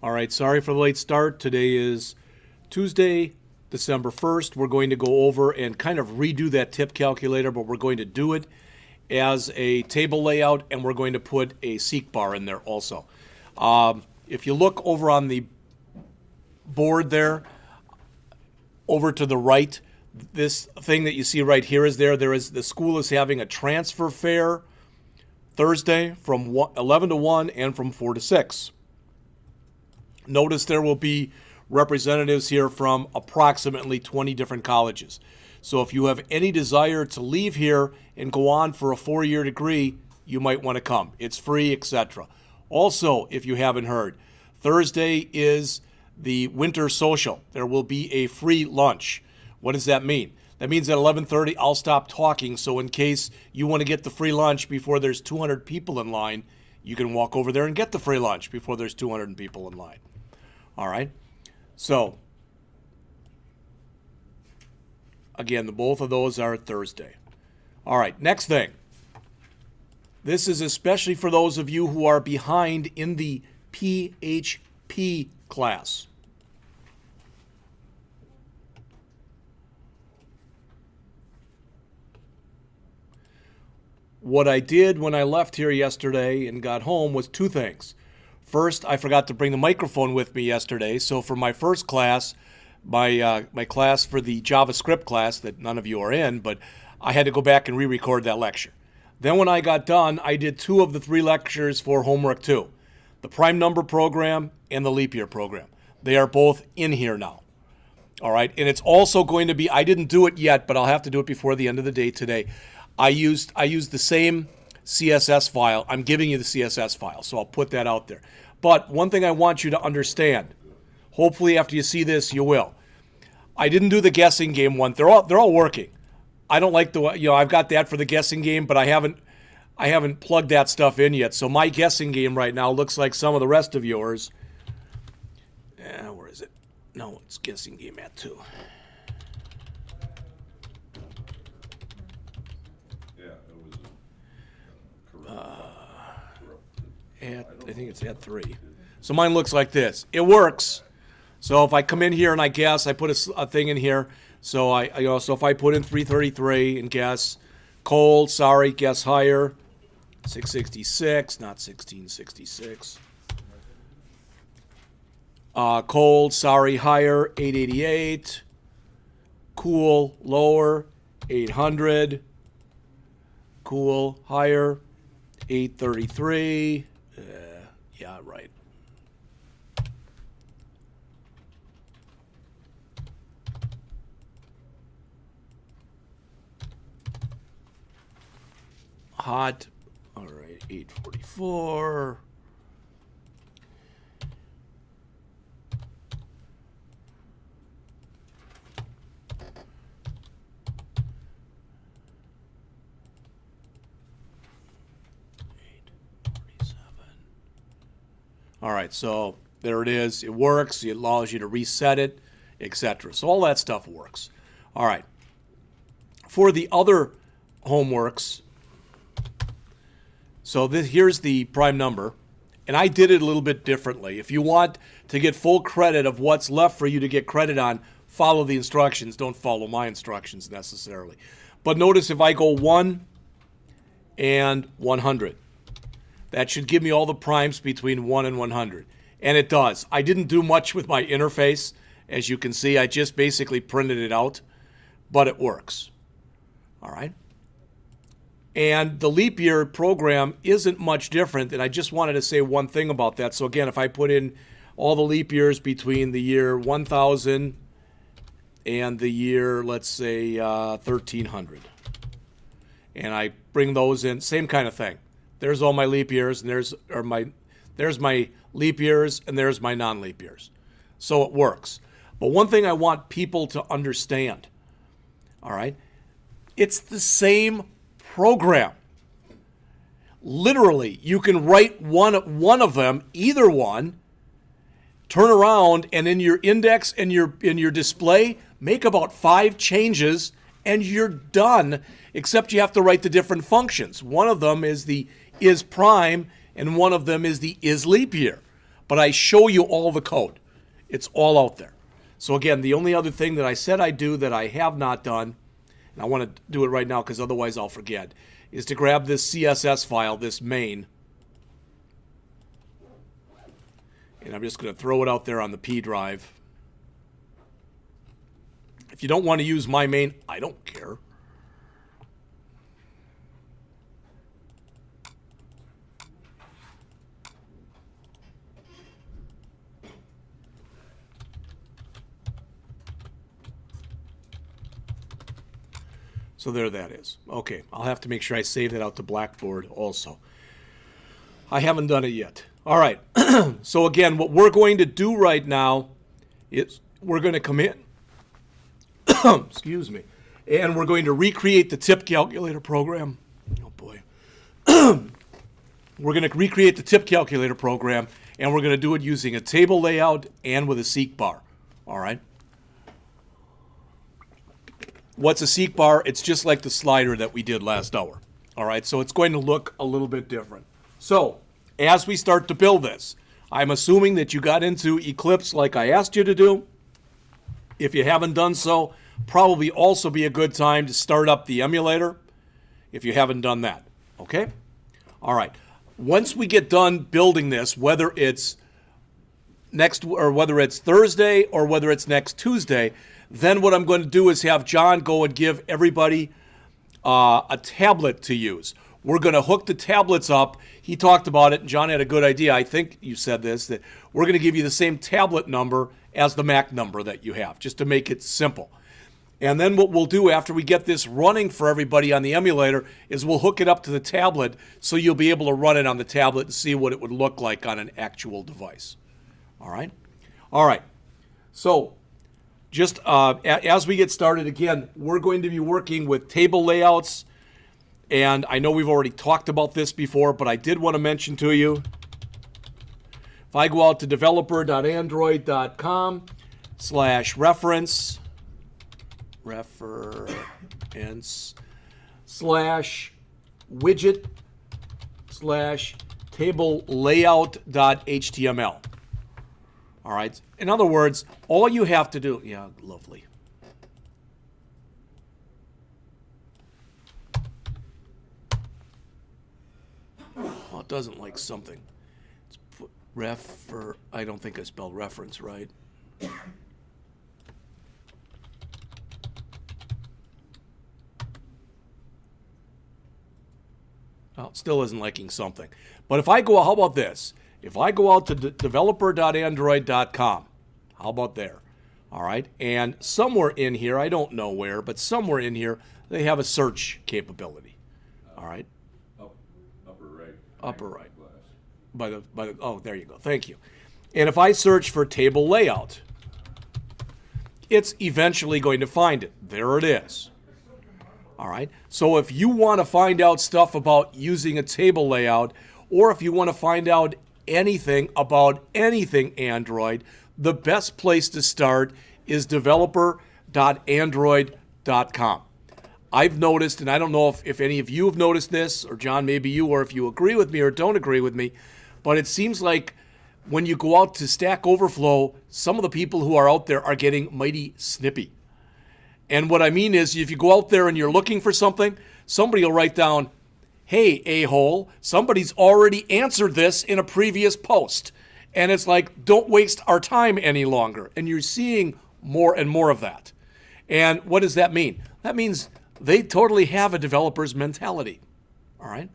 All right, sorry for the late start. Today is Tuesday, December 1st. We're going to go over and kind of redo that tip calculator, but we're going to do it as a table layout, and we're going to put a seek bar in there also. If you look over on the board there, over to the right, this thing that you see right here is there. The school is having a transfer fair Thursday from 11 to 1 and from 4 to 6. Notice there will be representatives here from approximately 20 different colleges. So if you have any desire to leave here and go on for a 4-year degree, you might want to come. It's free, etc. Also, if you haven't heard, Thursday is the winter social. There will be a free lunch. What does that mean? That means at 11:30 I'll stop talking, so in case you want to get the free lunch before there's 200 people in line, you can walk over there and get the free lunch before there's 200 people in line. All right? So, again, both of those are Thursday. All right, next thing. This is especially for those of you who are behind in the PHP class. What I did when I left here yesterday and got home was two things. First, I forgot to bring the microphone with me yesterday, so for my first class, my class for the JavaScript class that none of you are in, but I had to go back and re-record that lecture. Then when I got done, I did 2 of the 3 lectures for homework 2, the prime number program and the leap year program. They are both in here now. All right, and it's also going to be, I didn't do it yet, but I'll have to do it before the end of the day today. I used the same CSS file. I'm giving you the CSS file, so I'll put that out there. But one thing I want you to understand, hopefully after you see this, you will. I didn't do the guessing game one. They're all working. I don't like I've got that for the guessing game, but I haven't plugged that stuff in yet. So my guessing game right now looks like some of the rest of yours. Where is it? No, it's guessing game at 2. I think it's at 3. So mine looks like this. It works. So if I come in here and I guess, I put a thing in here. So so if I put in 333 and guess, cold, sorry, guess higher, 666, not 1666. Cold, sorry, higher, 888. Cool, lower, 800. Cool, higher, 833. Yeah, right. Hot. All right, 844. All right, so there it is. It works. It allows you to reset it, etc. So all that stuff works. All right. For the other homeworks, so here's the prime number, and I did it a little bit differently. If you want to get full credit of what's left for you to get credit on, follow the instructions. Don't follow my instructions necessarily. But notice if I go 1 and 100. That should give me all the primes between 1 and 100. And it does. I didn't do much with my interface. As you can see, I just basically printed it out. But it works. All right. And the leap year program isn't much different. And I just wanted to say one thing about that. So again, if I put in all the leap years between the year 1000 and the year, let's say, 1300. And I bring those in, same kind of thing. There's all my leap years, and there's my leap years, and there's my non-leap years. So it works. But one thing I want people to understand, all right, it's the same program. Literally, you can write one of them, either one, turn around, and in your index and in your display, make about 5 changes, and you're done, except you have to write the different functions. One of them is the is prime, and one of them is the is leap year. but I show you all the code. It's all out there. So again, the only other thing that I said I'd do that I have not done, and I want to do it right now because otherwise I'll forget, is to grab this CSS file, this main, and I'm just going to throw it out there on the P drive. If you don't want to use my main, I don't care. So there that is. Okay, I'll have to make sure I save that out to Blackboard also. I haven't done it yet. All right, so again, what we're going to do right now is we're going to come in, excuse me, and we're going to recreate the tip calculator program. Oh boy. We're going to recreate the tip calculator program, and we're going to do it using a table layout and with a seek bar. All right. What's a seek bar? It's just like the slider that we did last hour. All right, so it's going to look a little bit different. So as we start to build this, I'm assuming that you got into Eclipse like I asked you to do. If you haven't done so, probably also be a good time to start up the emulator if you haven't done that. Okay? All right. Once we get done building this, whether it's Thursday or whether it's next Tuesday, then what I'm going to do is have John go and give everybody a tablet to use. We're going to hook the tablets up. He talked about it, and John had a good idea. I think you said this, that we're going to give you the same tablet number as the Mac number that you have, just to make it simple. And then what we'll do after we get this running for everybody on the emulator is we'll hook it up to the tablet so you'll be able to run it on the tablet and see what it would look like on an actual device. All right? All right. So just as we get started, again, we're going to be working with table layouts. And I know we've already talked about this before, but I did want to mention to you, if I go out to developer.android.com/reference /widget/table layout.html. All right. In other words, all you have to do, yeah, lovely. Oh, it doesn't like something. Let's put I don't think I spelled reference right. Well, it still isn't liking something. But if I go, how about this? If I go out to developer.android.com, how about there? All right. And somewhere in here, I don't know where, but somewhere in here, they have a search capability. All right. Upper right. Upper right. Oh, there you go. Thank you. And if I search for table layout, it's eventually going to find it. There it is. All right. So if you want to find out stuff about using a table layout, or if you want to find out anything about anything Android, the best place to start is developer.android.com. I've noticed, and I don't know if any of you have noticed this, or John, maybe you, or if you agree with me or don't agree with me, but it seems like when you go out to Stack Overflow, some of the people who are out there are getting mighty snippy. And what I mean is, if you go out there and you're looking for something, somebody will write down, hey, a-hole, somebody's already answered this in a previous post. And it's like, don't waste our time any longer. And you're seeing more and more of that. And what does that mean? That means they totally have a developer's mentality. All right?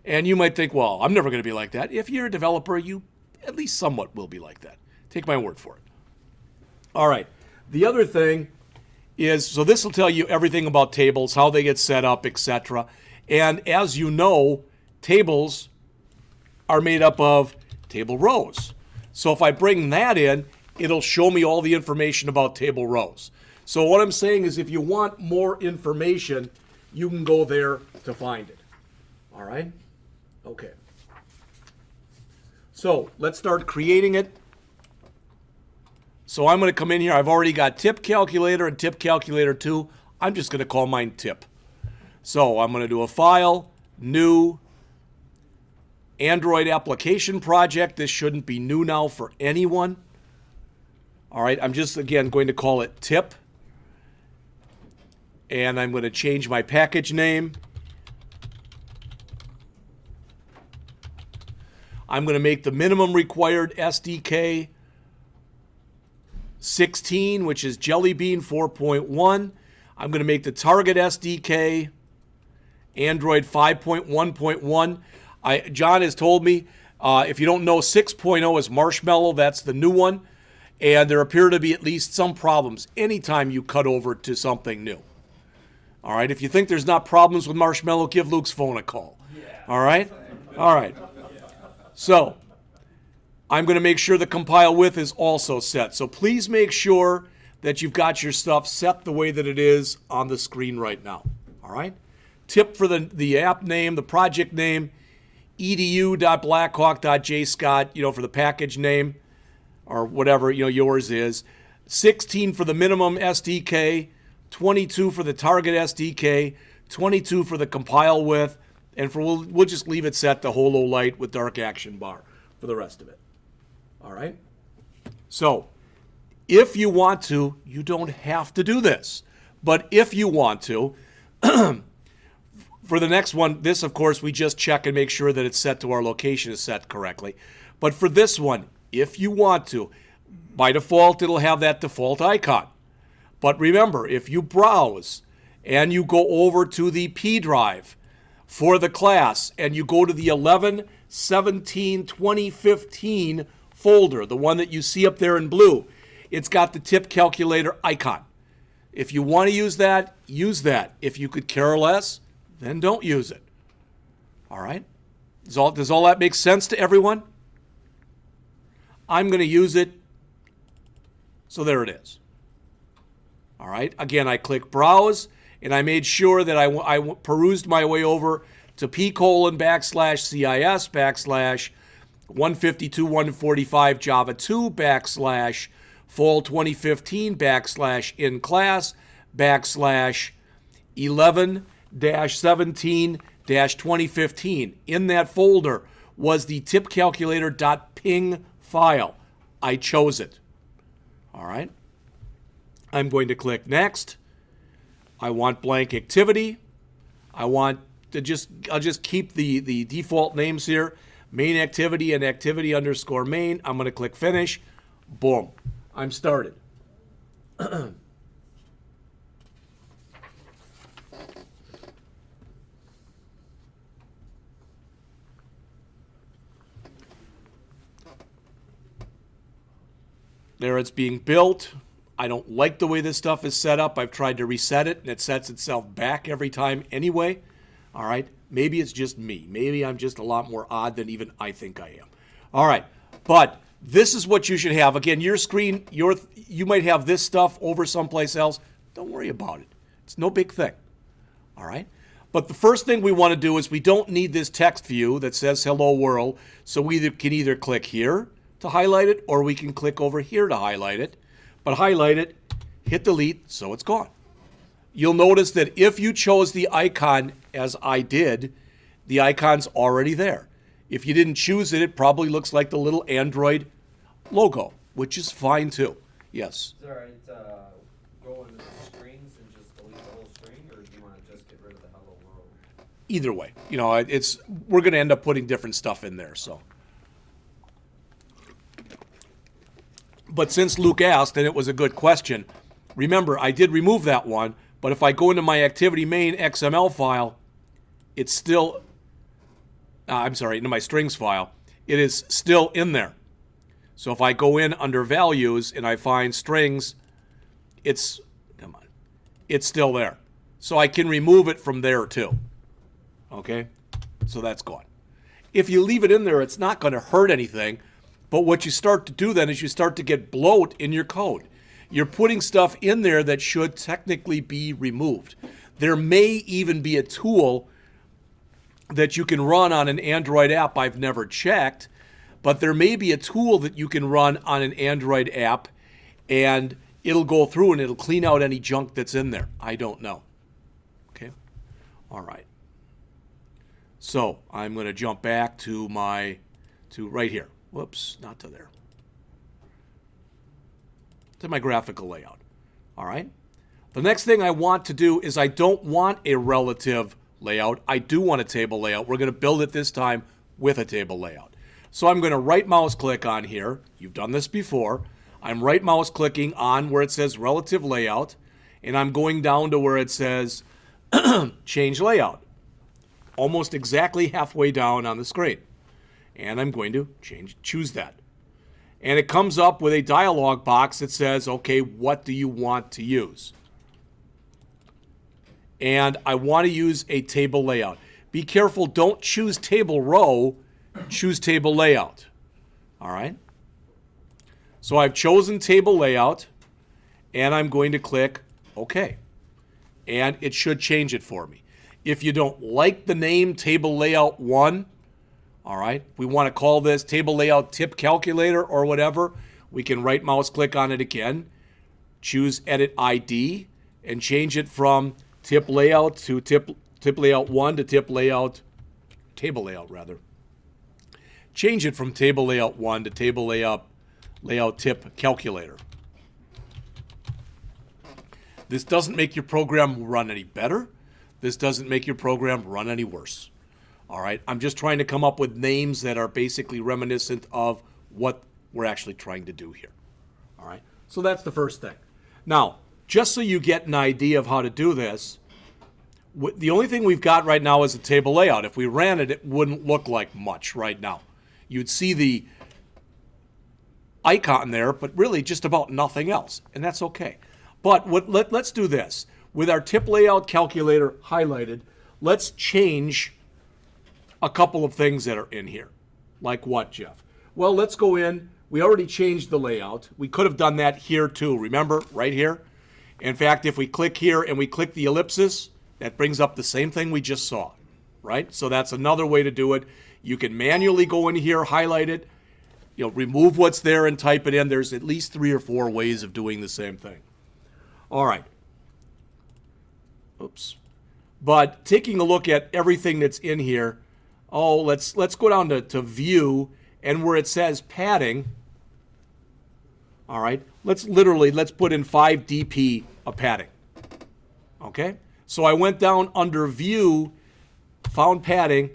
And you might think, well, I'm never going to be like that. If you're a developer, you at least somewhat will be like that. Take my word for it. All right. The other thing is, so this will tell you everything about tables, how they get set up, etc. And as you know, tables are made up of table rows. So if I bring that in, it'll show me all the information about table rows. So what I'm saying is, if you want more information, you can go there to find it. All right? Okay. So let's start creating it. So I'm going to come in here. I've already got Tip Calculator and Tip Calculator 2. I'm just going to call mine Tip. So I'm going to do a file, new, Android application project. This shouldn't be new now for anyone. All right, I'm just, again, going to call it Tip. And I'm going to change my package name. I'm going to make the minimum required SDK 16, which is Jelly Bean 4.1. I'm going to make the target SDK Android 5.1.1. John has told me, if you don't know, 6.0 is Marshmallow. That's the new one. And there appear to be at least some problems anytime you cut over to something new. All right, if you think there's not problems with Marshmallow, give Luke's phone a call. All right? All right. So, I'm going to make sure the compile with is also set. So please make sure that you've got your stuff set the way that it is on the screen right now. All right? Tip for the app name, the project name, edu.blackhawk.jscott, for the package name, or whatever, yours is. 16 for the minimum SDK, 22 for the target SDK, 22 for the compile with, and we'll just leave it set to holo light with dark action bar for the rest of it. All right? So, if you want to, you don't have to do this. But if you want to, for the next one, this, of course, we just check and make sure that it's set to our location is set correctly. But for this one, if you want to, by default, it'll have that default icon. But remember, if you browse and you go over to the P drive for the class and you go to the 11/17/2015 folder, the one that you see up there in blue, it's got the Tip Calculator icon. If you want to use that, use that. If you could care less, then don't use it. All right? Does all that make sense to everyone? I'm going to use it, so there it is. All right? Again, I click Browse, and I made sure that I perused my way over to p://cis/ /152/145 Java 2 /fall 2015 /in class /11-17-2015. In that folder was the tipcalculator.ping file. I chose it. All right. I'm going to click Next. I want blank activity. I'll just keep the default names here. Main activity and activity _ main. I'm going to click Finish. Boom. I'm started. There it's being built. I don't like the way this stuff is set up. I've tried to reset it, and it sets itself back every time anyway. All right? Maybe it's just me. Maybe I'm just a lot more odd than even I think I am. All right. But this is what you should have. Again, your screen, you might have this stuff over someplace else. Don't worry about it. It's no big thing. All right? But the first thing we want to do is we don't need this text view that says Hello World. So we can either click here to highlight it, or we can click over here to highlight it. But highlight it, hit delete, so it's gone. You'll notice that if you chose the icon as I did, the icon's already there. If you didn't choose it, it probably looks like the little Android logo, which is fine too. Yes? Is it alright to go into the screens and just delete the whole screen, or do you want to just get rid of the Hello World? Either way. We're going to end up putting different stuff in there, so. But since Luke asked, and it was a good question, remember, I did remove that one, but if I go into my activity main XML file, it's still, into my strings file, it is still in there. So if I go in under values and I find strings, it's still there. So I can remove it from there too. Okay? So that's gone. If you leave it in there, it's not going to hurt anything. But what you start to do then is you start to get bloat in your code. You're putting stuff in there that should technically be removed. There may even be a tool that you can run on an Android app. I've never checked, but there may be a tool that you can run on an Android app, and it'll go through and it'll clean out any junk that's in there. I don't know. Okay? All right. So I'm going to jump back to right here. Whoops, not to there. To my graphical layout. All right. The next thing I want to do is I don't want a relative layout. I do want a table layout. We're going to build it this time with a table layout. So I'm going to right mouse click on here. You've done this before. I'm right mouse clicking on where it says relative layout, and I'm going down to where it says change layout. Almost exactly halfway down on the screen. And I'm going to choose that. And it comes up with a dialog box that says, okay, what do you want to use? And I want to use a table layout. Be careful, don't choose table row, choose table layout. All right? So I've chosen table layout, and I'm going to click OK. And it should change it for me. If you don't like the name table layout 1, all right, we want to call this table layout tip calculator or whatever, we can right mouse click on it again, choose edit ID, and change it from tip layout to tip layout 1 to table layout rather. Change it from table layout 1 to table layout tip calculator. This doesn't make your program run any better. This doesn't make your program run any worse. All right, I'm just trying to come up with names that are basically reminiscent of what we're actually trying to do here. All right, so that's the first thing. Now, just so you get an idea of how to do this, the only thing we've got right now is a table layout. If we ran it, it wouldn't look like much right now. You'd see the icon there, but really just about nothing else, and that's okay. But let's do this. With our tip layout calculator highlighted, let's change a couple of things that are in here. Like what, Jeff? Well, let's go in. We already changed the layout. We could have done that here too. Remember, right here? In fact, if we click here and we click the ellipsis, that brings up the same thing we just saw, right? So that's another way to do it. You can manually go in here, highlight it, remove what's there and type it in. There's at least 3 or 4 ways of doing the same thing. All right. Oops. But taking a look at everything that's in here, let's go down to view, and where it says padding, all right, let's put in 5 dp of padding. Okay? So I went down under view, found padding,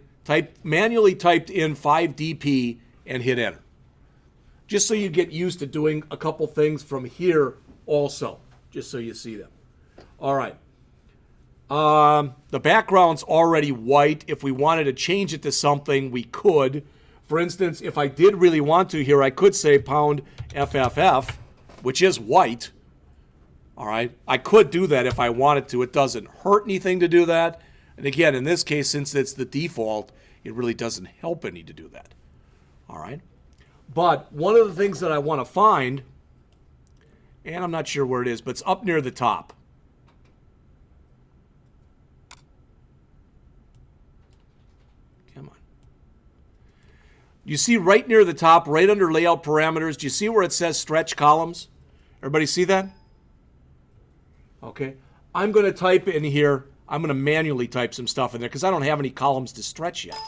manually typed in 5 dp and hit enter. Just so you get used to doing a couple things from here also, just so you see them. All right. The background's already white. If we wanted to change it to something, we could. For instance, if I did really want to here, I could say pound FFF, which is white. All right. I could do that if I wanted to. It doesn't hurt anything to do that. And again, in this case, since it's the default, it really doesn't help any to do that. All right. But one of the things that I want to find, and I'm not sure where it is, but it's up near the top. Come on. You see right near the top, right under layout parameters, do you see where it says stretch columns? Everybody see that? Okay. I'm going to type in here, I'm going to manually type some stuff in there because I don't have any columns to stretch yet.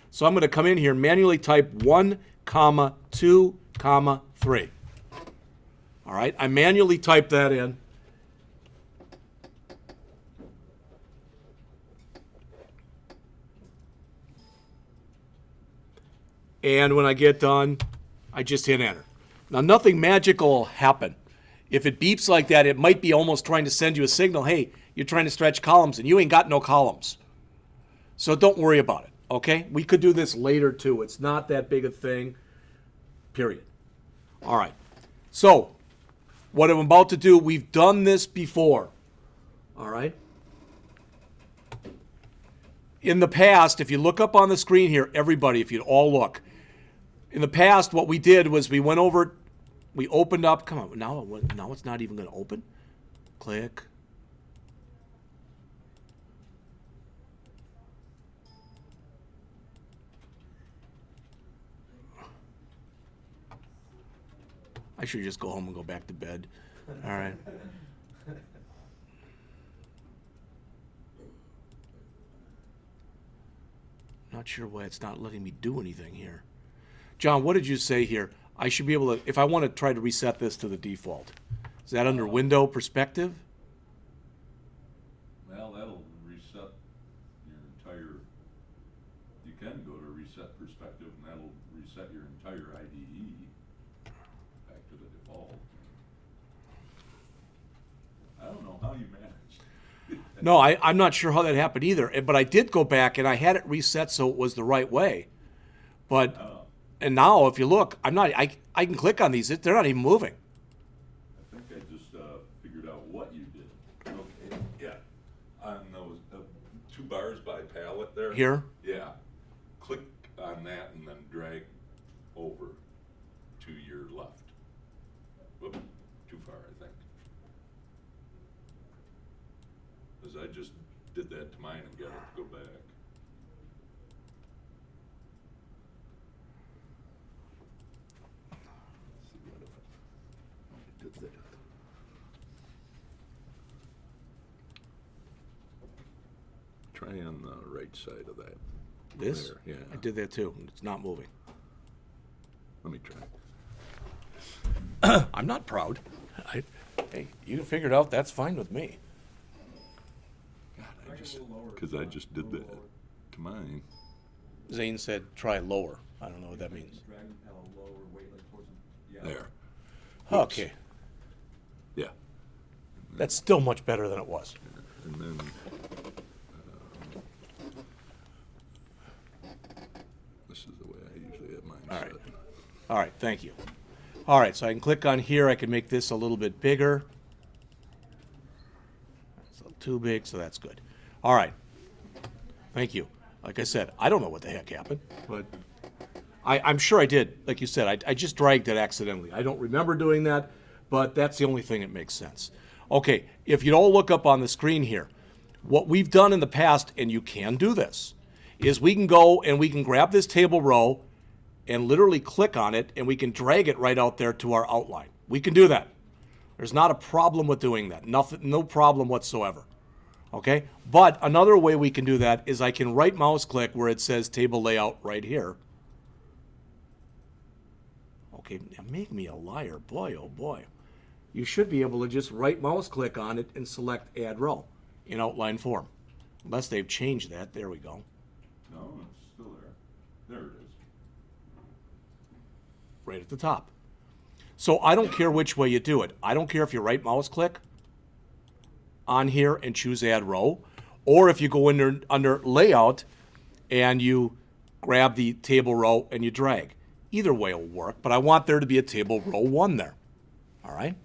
So I'm going to come in here and manually type 1, 2, 3. All right. I manually type that in. And when I get done, I just hit enter. Now, nothing magical will happen. If it beeps like that, it might be almost trying to send you a signal, hey, you're trying to stretch columns, and you ain't got no columns. So don't worry about it, okay? We could do this later, too. It's not that big a thing, period. All right. So what I'm about to do, we've done this before, all right? In the past, if you look up on the screen here, everybody, if you'd all look, in the past, what we did was we went over, we opened up, come on, now it's not even going to open. Click. I should just go home and go back to bed. All right. Not sure why it's not letting me do anything here. John, what did you say here? I should be able to, if I want to try to reset this to the default. Is that under window perspective? Well, that'll reset your entire, you can go to reset perspective and that'll reset your entire IDE back to the default. I don't know how you managed. No, I'm not sure how that happened either. But I did go back and I had it reset so it was the right way. But and now if you look, I can click on these. They're not even moving. I think I just figured out what you did. Okay, yeah. On those 2 bars by palette there. Here? Yeah. Click on that and then drag over to your left. Whoop, too far, I think. Because I just did that to mine and got it to go back. Try on the right side of that. This? There, yeah. I did that too. It's not moving. Let me try. I'm not proud. Hey, you figured out that's fine with me. God, because I just did that to mine. Zane said try lower. I don't know what that means. Drag the pedal lower, wait like towards the, yeah. There. Okay. Yeah. That's still much better than it was. And then this is the way I usually have mine All set. right. All right, thank you. All right, so I can click on here. I can make this a little bit bigger. It's a little too big, so that's good. All right. Thank you. Like I said, I don't know what the heck happened, but I'm sure I did. Like you said, I just dragged it accidentally. I don't remember doing that, but that's the only thing that makes sense. Okay, if you all look up on the screen here, what we've done in the past, and you can do this, is we can go and we can grab this table row and literally click on it, and we can drag it right out there to our outline. We can do that. There's not a problem with doing that. No problem whatsoever. Okay? But another way we can do that is I can right mouse click where it says table layout right here. Okay, now make me a liar. Boy, oh boy. You should be able to just right mouse click on it and select add row in outline form. Unless they've changed that. There we go. No, it's still there. There it is. Right at the top. So I don't care which way you do it. I don't care if you right mouse click on here and choose add row, or if you go under layout and you grab the table row and you drag. Either way will work, but I want there to be a table row 1 there. All right?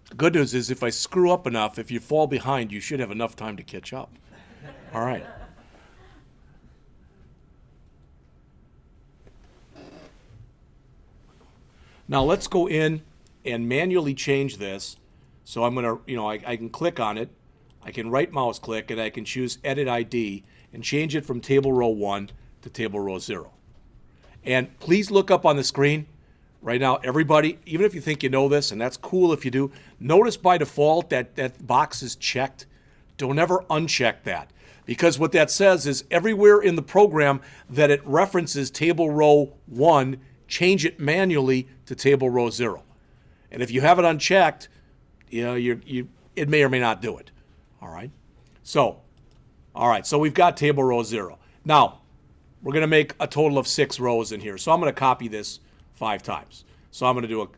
The good news is if I screw up enough, if you fall behind, you should have enough time to catch up. All right. Now let's go in and manually change this. So I'm going to, I can click on it. I can right mouse click and I can choose edit ID and change it from table row 1 to table row 0. And please look up on the screen right now, everybody, even if you think you know this, and that's cool if you do, notice by default that box is checked. Don't ever uncheck that. Because what that says is everywhere in the program that it references table row 1, change it manually to table row 0. And if you have it unchecked, it may or may not do it. All right. So we've got table row 0. Now, we're going to make a total of 6 rows in here. So I'm going to copy this 5 times. So I'm going to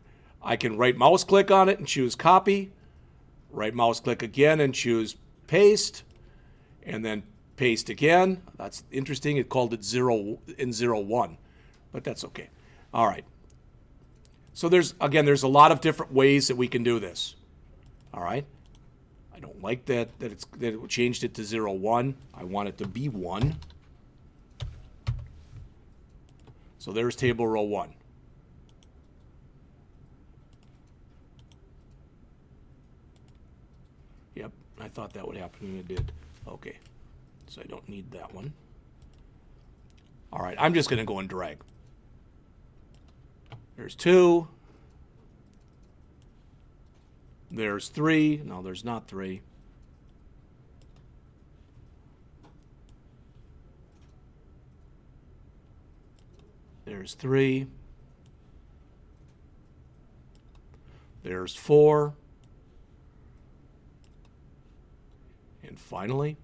I can right mouse click on it and choose copy, right mouse click again and choose paste, and then paste again. That's interesting. It called it 0 in 01, but that's okay. All right. So there's a lot of different ways that we can do this. All right. I don't like that it changed it to 01. I want it to be 1. So there's table row 1. Yep, I thought that would happen and it did. Okay, so I don't need that one. All right, I'm just going to go and drag. There's 2. There's 3. No, there's not 3. There's 3. There's 4. And finally,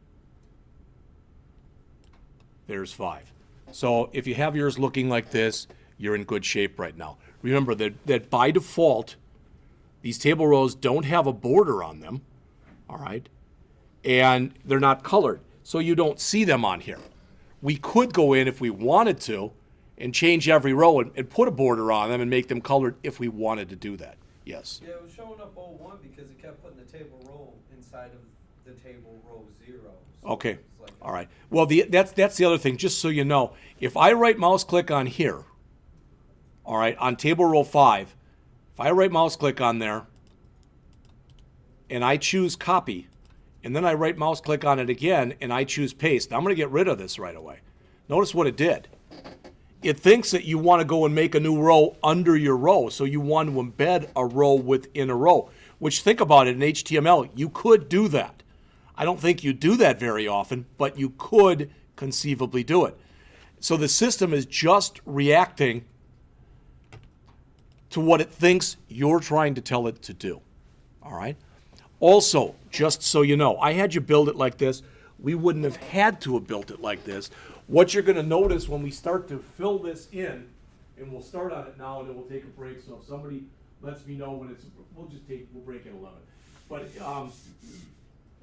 there's 5. So if you have yours looking like this, you're in good shape right now. Remember that by default, these table rows don't have a border on them, all right? And they're not colored, so you don't see them on here. We could go in if we wanted to and change every row and put a border on them and make them colored if we wanted to do that. Yes. Yeah, it was showing up 01 because it kept putting the table row inside of the table row 0. So Okay. it's like All right. Well, that's the other thing. Just so you know, if I right mouse click on here, all right, on table row 5, if I right mouse click on there and I choose copy, and then I right mouse click on it again and I choose paste, I'm going to get rid of this right away. Notice what it did. It thinks that you want to go and make a new row under your row, so you want to embed a row within a row, which, think about it, in HTML, you could do that. I don't think you do that very often, but you could conceivably do it. So the system is just reacting to what it thinks you're trying to tell it to do. All right? Also, just so you know, I had you build it like this. We wouldn't have had to have built it like this. What you're going to notice when we start to fill this in, and we'll start on it now and then we'll take a break. So if somebody lets me know when it's, we'll break at 11. But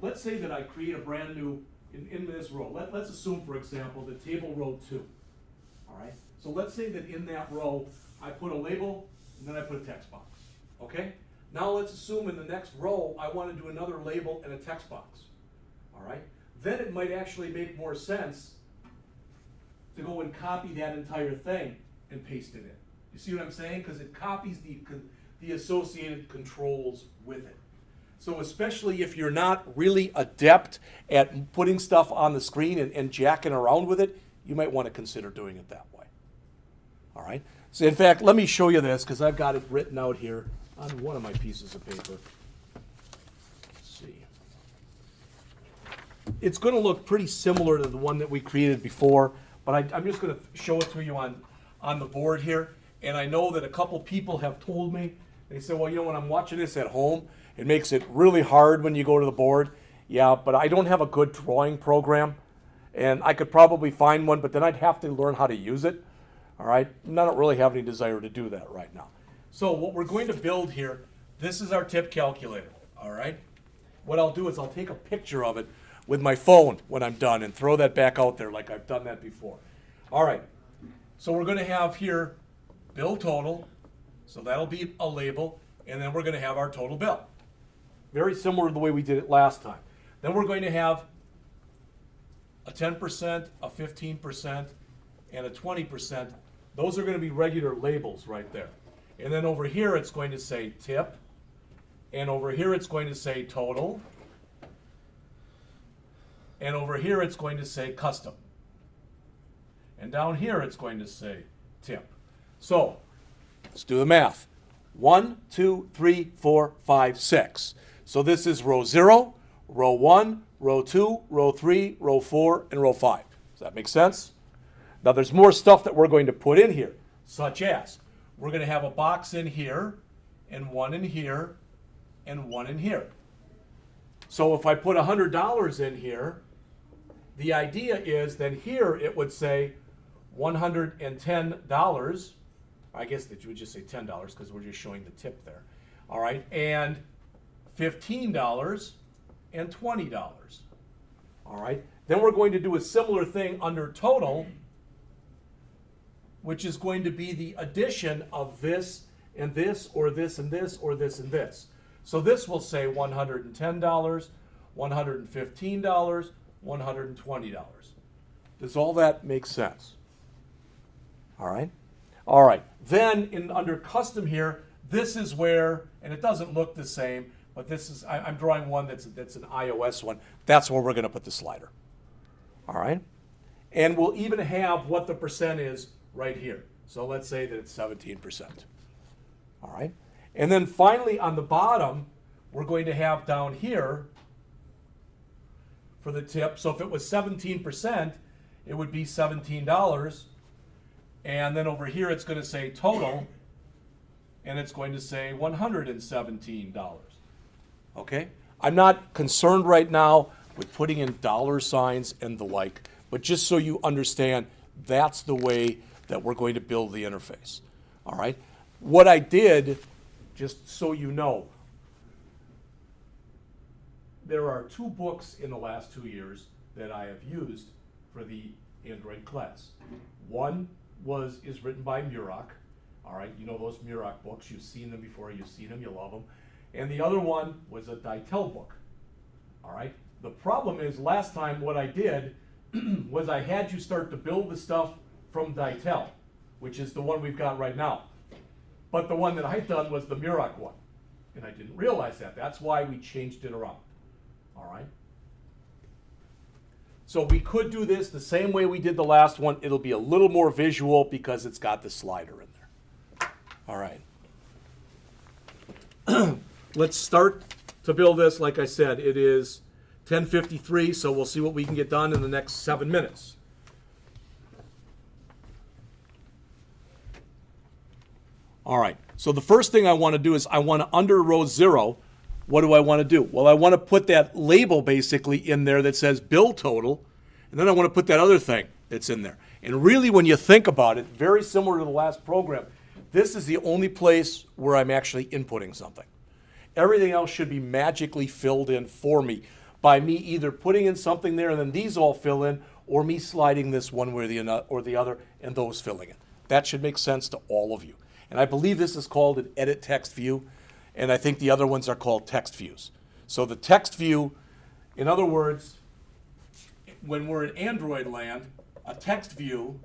let's say that I create a brand new, in this row. Let's assume, for example, the table row 2. All right? So let's say that in that row, I put a label and then I put a text box. Okay? Now let's assume in the next row, I want to do another label and a text box. All right? Then it might actually make more sense to go and copy that entire thing and paste it in. You see what I'm saying? Because it copies the associated controls with it. So especially if you're not really adept at putting stuff on the screen and jacking around with it, you might want to consider doing it that way. All right? So in fact, let me show you this because I've got it written out here on one of my pieces of paper. Let's see. It's going to look pretty similar to the one that we created before, but I'm just going to show it to you on the board here. And I know that a couple people have told me, they said, well, you know, when I'm watching this at home, it makes it really hard when you go to the board. Yeah, but I don't have a good drawing program, and I could probably find one, but then I'd have to learn how to use it. All right, and I don't really have any desire to do that right now. So what we're going to build here, this is our tip calculator, all right? What I'll do is I'll take a picture of it with my phone when I'm done and throw that back out there like I've done that before. All right, so we're going to have here bill total, so that'll be a label, and then we're going to have our total bill. Very similar to the way we did it last time. Then we're going to have a 10%, a 15%, and a 20%. Those are going to be regular labels right there. And then over here it's going to say tip, and over here it's going to say total, and over here it's going to say custom. And down here it's going to say tip. So let's do the math. 1, 2, 3, 4, 5, 6. So this is row 0, row 1, row 2, row 3, row 4, and row 5. Does that make sense? Now there's more stuff that we're going to put in here, such as we're going to have a box in here, and one in here, and one in here. So if I put $100 in here, the idea is then here it would say $110. I guess that you would just say $10 because we're just showing the tip there. All right, and $15 and $20. All right, then we're going to do a similar thing under total, which is going to be the addition of this and this, or this and this, or this and this. So this will say $110, $115, $120. Does all that make sense? All right. All right. Then under custom here, this is where, and it doesn't look the same, but this is, I'm drawing one that's an iOS one. That's where we're going to put the slider. All right. And we'll even have what the percent is right here. So let's say that it's 17%. All right. And then finally on the bottom, we're going to have down here for the tip. So if it was 17%, it would be $17. And then over here it's going to say total, and it's going to say $117. Okay? I'm not concerned right now with putting in dollar signs and the like, but just so you understand, that's the way that we're going to build the interface. All right? What I did, just so you know, there are 2 books in the last 2 years that I have used for the Android class. One is written by Muroc. All right, you know those Muroc books. You've seen them before. You've seen them. You love them. And the other one was a Untitled book. All right. The problem is, last time what I did was I had you start to build the stuff from Untitled, which is the one we've got right now. But the one that I done was the Muroc one, and I didn't realize that. That's why we changed it around. All right. So we could do this the same way we did the last one. It'll be a little more visual because it's got the slider in there. All right. Let's start to build this. Like I said, it is 10:53, so we'll see what we can get done in the next 7 minutes. All right. So the first thing I want to do is I want to, under row 0, what do I want to do? Well, I want to put that label basically in there that says bill total, and then I want to put that other thing that's in there. And really, when you think about it, very similar to the last program, this is the only place where I'm actually inputting something. Everything else should be magically filled in for me by me either putting in something there and then these all fill in, or me sliding this one way or the other and those filling in. That should make sense to all of you. And I believe this is called an edit text view, and I think the other ones are called text views. So the text view, in other words, when we're in Android land, a text view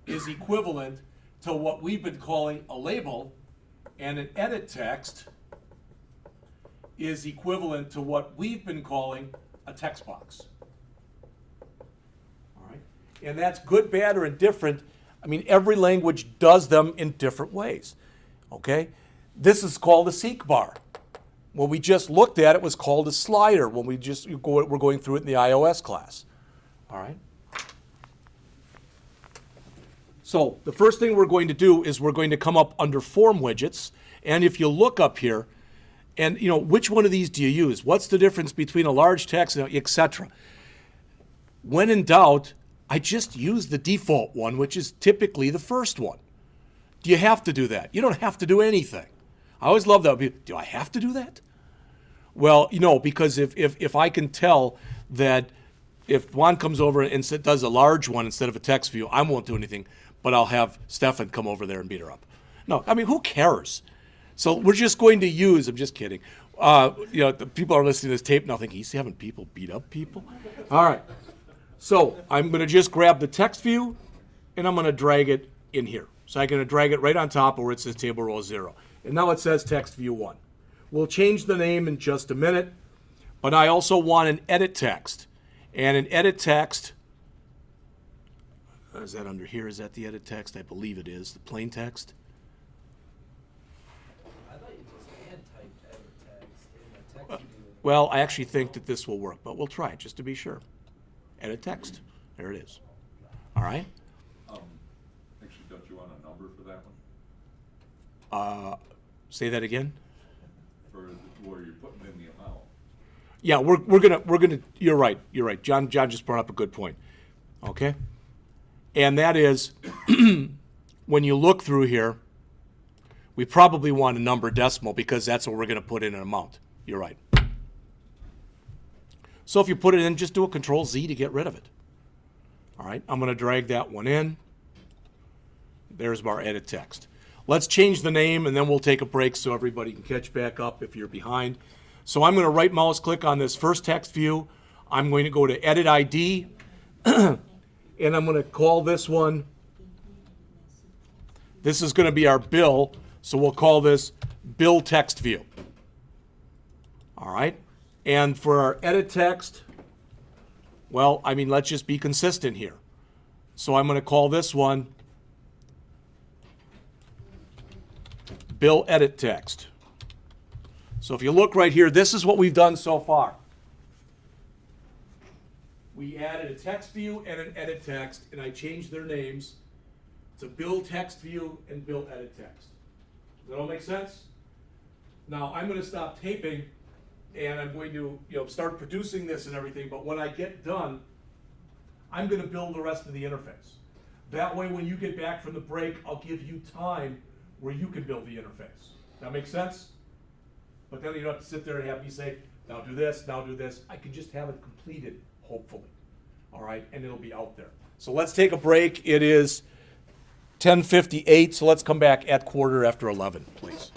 is equivalent to what we've been calling a label, and an edit text is equivalent to what we've been calling a text box. All right? And that's good, bad, or indifferent. I mean, every language does them in different ways. Okay? This is called a seek bar. When we just looked at it, was called a slider when we're going through it in the iOS class. All right? So the first thing we're going to do is we're going to come up under form widgets, and if you look up here, and you know, which one of these do you use? What's the difference between a large text, etc.? When in doubt, I just use the default one, which is typically the first one. Do you have to do that? You don't have to do anything. I always love that. Do I have to do that? Well, you know, because if I can tell that if Juan comes over and does a large one instead of a text view, I won't do anything, but I'll have Stefan come over there and beat her up. No, I mean, who cares? So we're just going to use, I'm just kidding. You know, the people are listening to this tape now thinking, he's having people beat up people? All right. So I'm going to just grab the text view, and I'm going to drag it in here. So I'm going to drag it right on top of where it says table row 0. And now it says text view 1. We'll change the name in just a minute, but I also want an edit text. And an edit text, is that under here? Is that the edit text? I believe it is. The plain text. I thought you just hand-typed edit text in a text view. Well, I actually think that this will work, but we'll try it just to be sure. Edit text. There it is. All right. Actually, don't you want a number for that one? Say that again. For where you're putting in the amount. Yeah, we're gonna. You're right. John just brought up a good point. Okay. And that is, when you look through here, we probably want a number decimal because that's what we're going to put in an amount. You're right. So if you put it in, just do a Control-Z to get rid of it. All right, I'm going to drag that one in. There's our edit text. Let's change the name, and then we'll take a break so everybody can catch back up if you're behind. So I'm going to right mouse click on this first text view. I'm going to go to Edit ID, and I'm going to call this one, this is going to be our bill, so we'll call this bill text view. All right. And for our edit text, well, I mean, let's just be consistent here. So I'm going to call this one bill edit text. So if you look right here, this is what we've done so far. We added a text view and an edit text, and I changed their names to build text view and build edit text. Does that all make sense? Now, I'm gonna stop taping and I'm going to, start producing this and everything, but when I get done, I'm gonna build the rest of the interface. That way, when you get back from the break, I'll give you time where you can build the interface. That make sense? But then you don't have to sit there and have me say, now do this, now do this. I can just have it completed, hopefully. All right, and it'll be out there. So let's take a break. It is 10:58, so let's come back at 11:15, please.